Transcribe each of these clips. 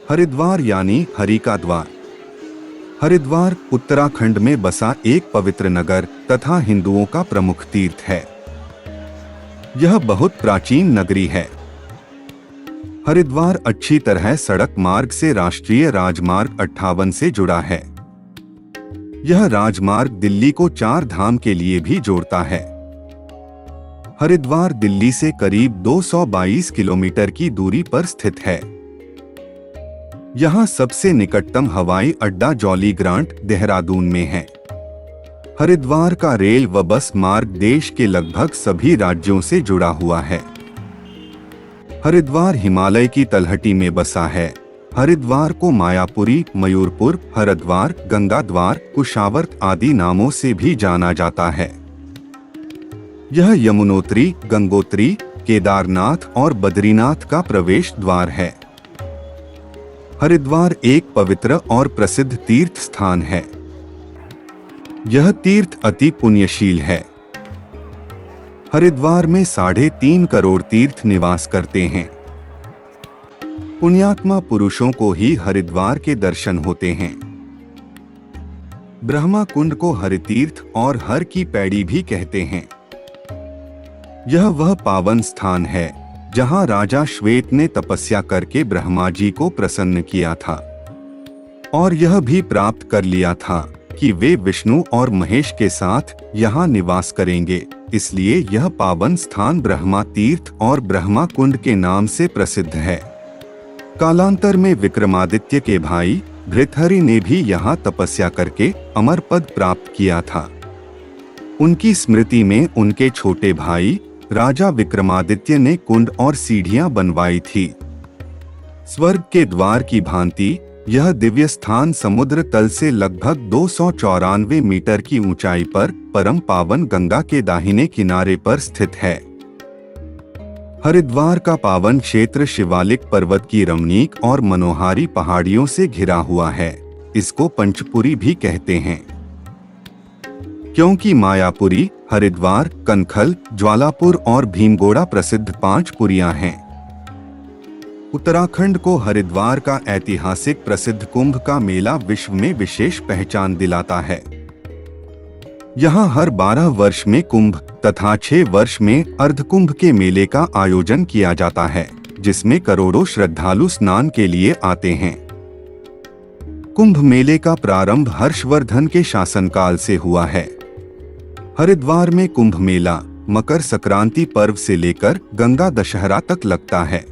हरिद्वार यानी हरि का द्वार। हरिद्वार उत्तराखंड में बसा एक पवित्र नगर तथा हिंदुओं का प्रमुख तीर्थ है। यह बहुत प्राचीन नगरी है। हरिद्वार अच्छी तरह सड़क मार्ग से राष्ट्रीय राजमार्ग 58 से जुड़ा है। यह राजमार्ग दिल्ली को 4 धाम के लिए भी जोड़ता है। हरिद्वार दिल्ली से करीब 222 किलोमीटर की दूरी पर स्थित है। यहाँ सबसे निकटतम हवाई अड्डा जॉली ग्रांट देहरादून में है। हरिद्वार का रेल व बस मार्ग देश के लगभग सभी राज्यों से जुड़ा हुआ है। हरिद्वार हिमालय की तलहटी में बसा है। हरिद्वार को मायापुरी, मयूरपुर, हरिद्वार, गंगाद्वार, कुशावर्त आदि नामों से भी जाना जाता है। यह यमुनोत्री, गंगोत्री, केदारनाथ और बद्रीनाथ का प्रवेश द्वार है। हरिद्वार एक पवित्र और प्रसिद्ध तीर्थ स्थान है। यह तीर्थ अति पुण्यशील है। हरिद्वार में 3.5 करोड़ तीर्थ निवास करते हैं। पुण्यात्मा पुरुषों को ही हरिद्वार के दर्शन होते हैं। ब्रह्मा कुंड को हरितीर्थ और हर की पैड़ी भी कहते हैं। यह वह पावन स्थान है जहां राजा श्वेत ने तपस्या करके ब्रह्मा जी को प्रसन्न किया था और यह भी प्राप्त कर लिया था कि वे विष्णु और महेश के साथ यहाँ निवास करेंगे। इसलिए यह पावन स्थान ब्रह्मा तीर्थ और ब्रह्मा कुंड के नाम से प्रसिद्ध है। कालांतर में विक्रमादित्य के भाई भृतहरि ने भी यहाँ तपस्या करके अमर पद प्राप्त किया था। उनकी स्मृति में उनके छोटे भाई राजा विक्रमादित्य ने कुंड और सीढ़ियां बनवाई थी। स्वर्ग के द्वार की भांति यह दिव्य स्थान समुद्र तल से लगभग 294 मीटर की ऊंचाई पर परम पावन गंगा के दाहिने किनारे पर स्थित है। हरिद्वार का पावन क्षेत्र शिवालिक पर्वत की रमणीक और मनोहारी पहाड़ियों से घिरा हुआ है। इसको पंचपुरी भी कहते हैं, क्योंकि मायापुरी, हरिद्वार, कनखल, ज्वालापुर और भीमगोड़ा प्रसिद्ध 5 पुरियां हैं। उत्तराखंड को हरिद्वार का ऐतिहासिक प्रसिद्ध कुंभ का मेला विश्व में विशेष पहचान दिलाता है। यहाँ हर 12 वर्ष में कुंभ तथा 6 वर्ष में अर्धकुंभ के मेले का आयोजन किया जाता है, जिसमें करोड़ों श्रद्धालु स्नान के लिए आते हैं। कुंभ मेले का प्रारंभ हर्षवर्धन के शासनकाल से हुआ है। हरिद्वार में कुंभ मेला मकर संक्रांति पर्व से लेकर गंगा दशहरा तक लगता है।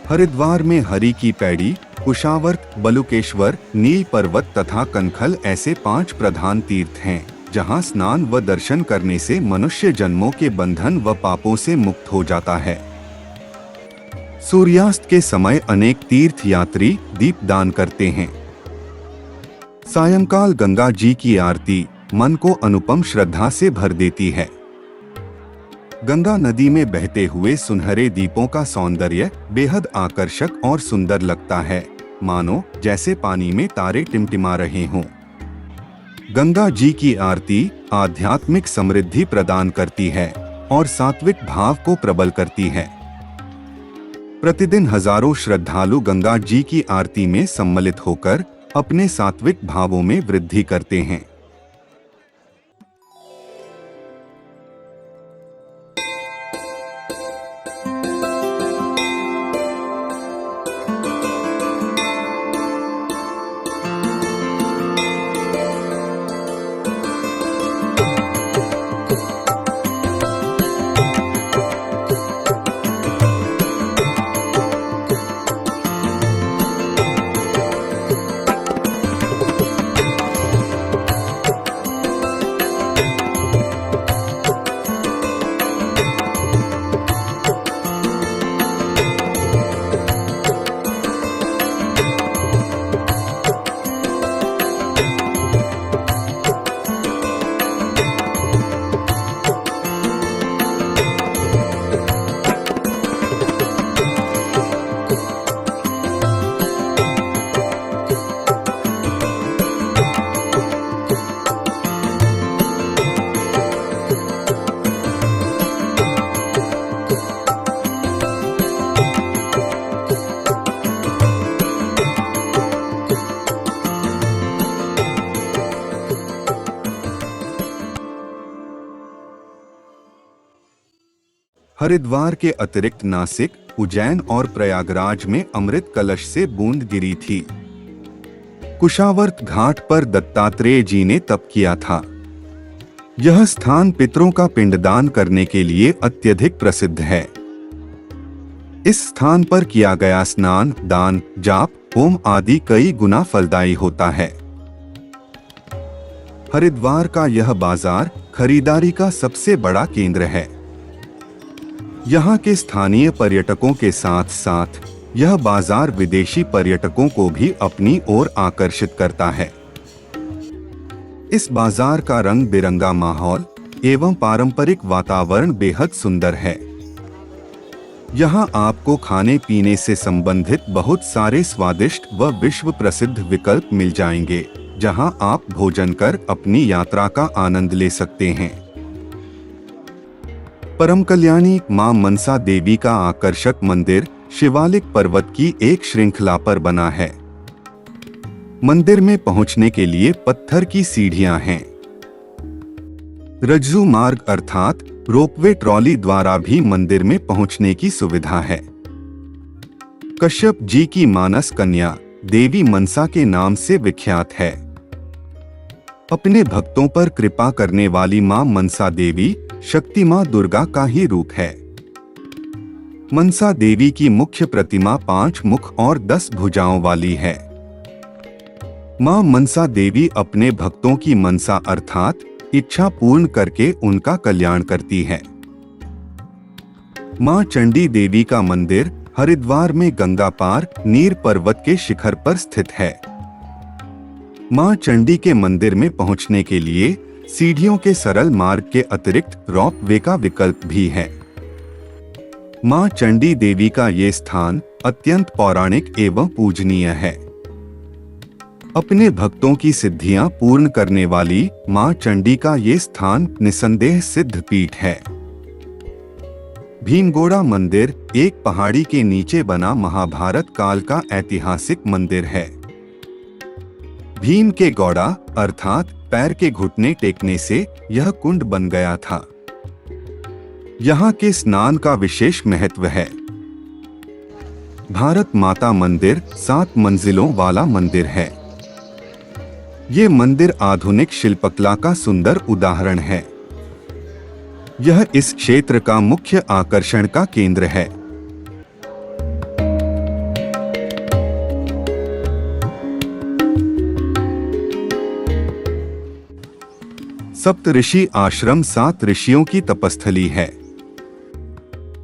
हरिद्वार में हरि की पैड़ी, कुशावर्त, बलुकेश्वर, नील पर्वत तथा कनखल ऐसे 5 प्रधान तीर्थ हैं, जहां स्नान व दर्शन करने से मनुष्य जन्मों के बंधन व पापों से मुक्त हो जाता है। सूर्यास्त के समय अनेक तीर्थ यात्री दीपदान करते हैं। सायंकाल गंगा जी की आरती मन को अनुपम श्रद्धा से भर देती है। गंगा नदी में बहते हुए सुनहरे दीपों का सौंदर्य बेहद आकर्षक और सुंदर लगता है, मानो जैसे पानी में तारे टिमटिमा रहे हों। गंगा जी की आरती आध्यात्मिक समृद्धि प्रदान करती है और सात्विक भाव को प्रबल करती है। प्रतिदिन हजारों श्रद्धालु गंगा जी की आरती में सम्मिलित होकर अपने सात्विक भावों में वृद्धि करते हैं। हरिद्वार के अतिरिक्त नासिक, उज्जैन और प्रयागराज में अमृत कलश से बूंद गिरी थी। कुशावर्त घाट पर दत्तात्रेय जी ने तप किया था। यह स्थान पितरों का पिंडदान करने के लिए अत्यधिक प्रसिद्ध है। इस स्थान पर किया गया स्नान, दान, जाप, होम आदि कई गुना फलदायी होता है। हरिद्वार का यह बाजार खरीदारी का सबसे बड़ा केंद्र है। यहाँ के स्थानीय पर्यटकों के साथ साथ यह बाजार विदेशी पर्यटकों को भी अपनी ओर आकर्षित करता है। इस बाजार का रंग बिरंगा माहौल एवं पारंपरिक वातावरण बेहद सुंदर है। यहाँ आपको खाने पीने से संबंधित बहुत सारे स्वादिष्ट व विश्व प्रसिद्ध विकल्प मिल जाएंगे, जहाँ आप भोजन कर अपनी यात्रा का आनंद ले सकते हैं। परम कल्याणी मां मनसा देवी का आकर्षक मंदिर शिवालिक पर्वत की एक श्रृंखला पर बना है। मंदिर में पहुंचने के लिए पत्थर की सीढ़ियां हैं। रज्जू मार्ग अर्थात रोपवे ट्रॉली द्वारा भी मंदिर में पहुंचने की सुविधा है। कश्यप जी की मानस कन्या देवी मनसा के नाम से विख्यात है। अपने भक्तों पर कृपा करने वाली मां मनसा देवी शक्ति मां दुर्गा का ही रूप है। मनसा देवी की मुख्य प्रतिमा 5 मुख और 10 भुजाओं वाली है। मां मनसा देवी अपने भक्तों की मनसा अर्थात इच्छा पूर्ण करके उनका कल्याण करती है। मां चंडी देवी का मंदिर हरिद्वार में गंगा पार नीर पर्वत के शिखर पर स्थित है। मां चंडी के मंदिर में पहुंचने के लिए सीढ़ियों के सरल मार्ग के अतिरिक्त रोप वे का विकल्प भी है। मां चंडी देवी का ये स्थान अत्यंत पौराणिक एवं पूजनीय है। अपने भक्तों की सिद्धियां पूर्ण करने वाली मां चंडी का ये स्थान निसंदेह सिद्ध पीठ है। भीमगोड़ा मंदिर एक पहाड़ी के नीचे बना महाभारत काल का ऐतिहासिक मंदिर है। भीम के गौड़ा अर्थात पैर के घुटने टेकने से यह कुंड बन गया था। यहाँ के स्नान का विशेष महत्व है। भारत माता मंदिर 7 मंजिलों वाला मंदिर है। ये मंदिर आधुनिक शिल्पकला का सुंदर उदाहरण है। यह इस क्षेत्र का मुख्य आकर्षण का केंद्र है। सप्तऋषि आश्रम 7 ऋषियों की तपस्थली है।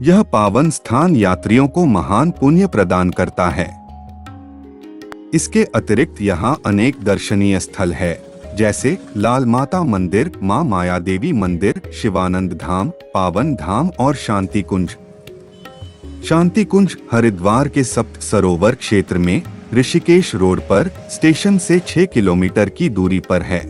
यह पावन स्थान यात्रियों को महान पुण्य प्रदान करता है। इसके अतिरिक्त यहाँ अनेक दर्शनीय स्थल है, जैसे लाल माता मंदिर, मां माया देवी मंदिर, शिवानंद धाम, पावन धाम और शांति कुंज। शांति कुंज हरिद्वार के सप्त सरोवर क्षेत्र में ऋषिकेश रोड पर स्टेशन से 6 किलोमीटर की दूरी पर है।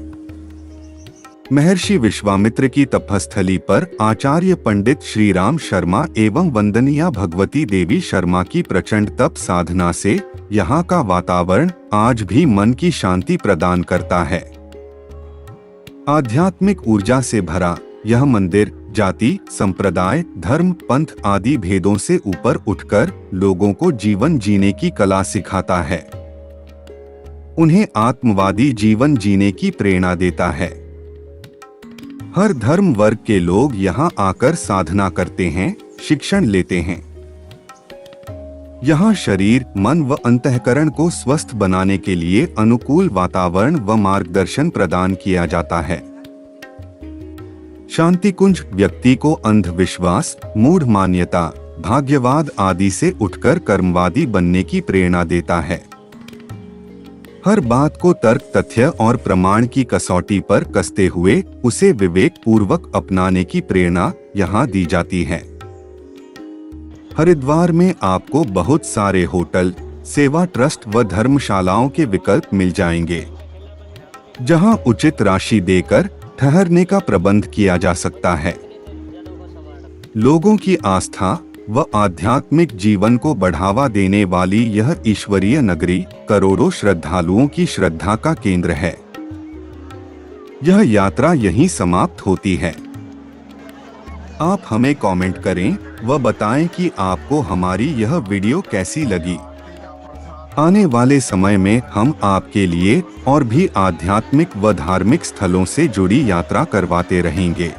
महर्षि विश्वामित्र की तपस्थली पर आचार्य पंडित श्री राम शर्मा एवं वंदनीय भगवती देवी शर्मा की प्रचंड तप साधना से यहाँ का वातावरण आज भी मन की शांति प्रदान करता है। आध्यात्मिक ऊर्जा से भरा यह मंदिर जाति, संप्रदाय, धर्म, पंथ आदि भेदों से ऊपर उठकर लोगों को जीवन जीने की कला सिखाता है। उन्हें आत्मवादी जीवन जीने की प्रेरणा देता है। हर धर्म वर्ग के लोग यहाँ आकर साधना करते हैं, शिक्षण लेते हैं। यहाँ शरीर, मन व अंतःकरण को स्वस्थ बनाने के लिए अनुकूल वातावरण व मार्गदर्शन प्रदान किया जाता है। शांति कुंज व्यक्ति को अंधविश्वास, मूढ़ मान्यता, भाग्यवाद आदि से उठकर कर्मवादी बनने की प्रेरणा देता है। हर बात को तर्क, तथ्य और प्रमाण की कसौटी पर कसते हुए उसे विवेक पूर्वक अपनाने की प्रेरणा यहाँ दी जाती है। हरिद्वार में आपको बहुत सारे होटल, सेवा ट्रस्ट व धर्मशालाओं के विकल्प मिल जाएंगे, जहां उचित राशि देकर ठहरने का प्रबंध किया जा सकता है। लोगों की आस्था व आध्यात्मिक जीवन को बढ़ावा देने वाली यह ईश्वरीय नगरी करोड़ों श्रद्धालुओं की श्रद्धा का केंद्र है। यह यात्रा यहीं समाप्त होती है। आप हमें कमेंट करें व बताएं कि आपको हमारी यह वीडियो कैसी लगी। आने वाले समय में हम आपके लिए और भी आध्यात्मिक व धार्मिक स्थलों से जुड़ी यात्रा करवाते रहेंगे।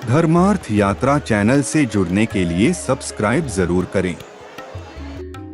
धर्मार्थ यात्रा चैनल से जुड़ने के लिए सब्सक्राइब जरूर करें।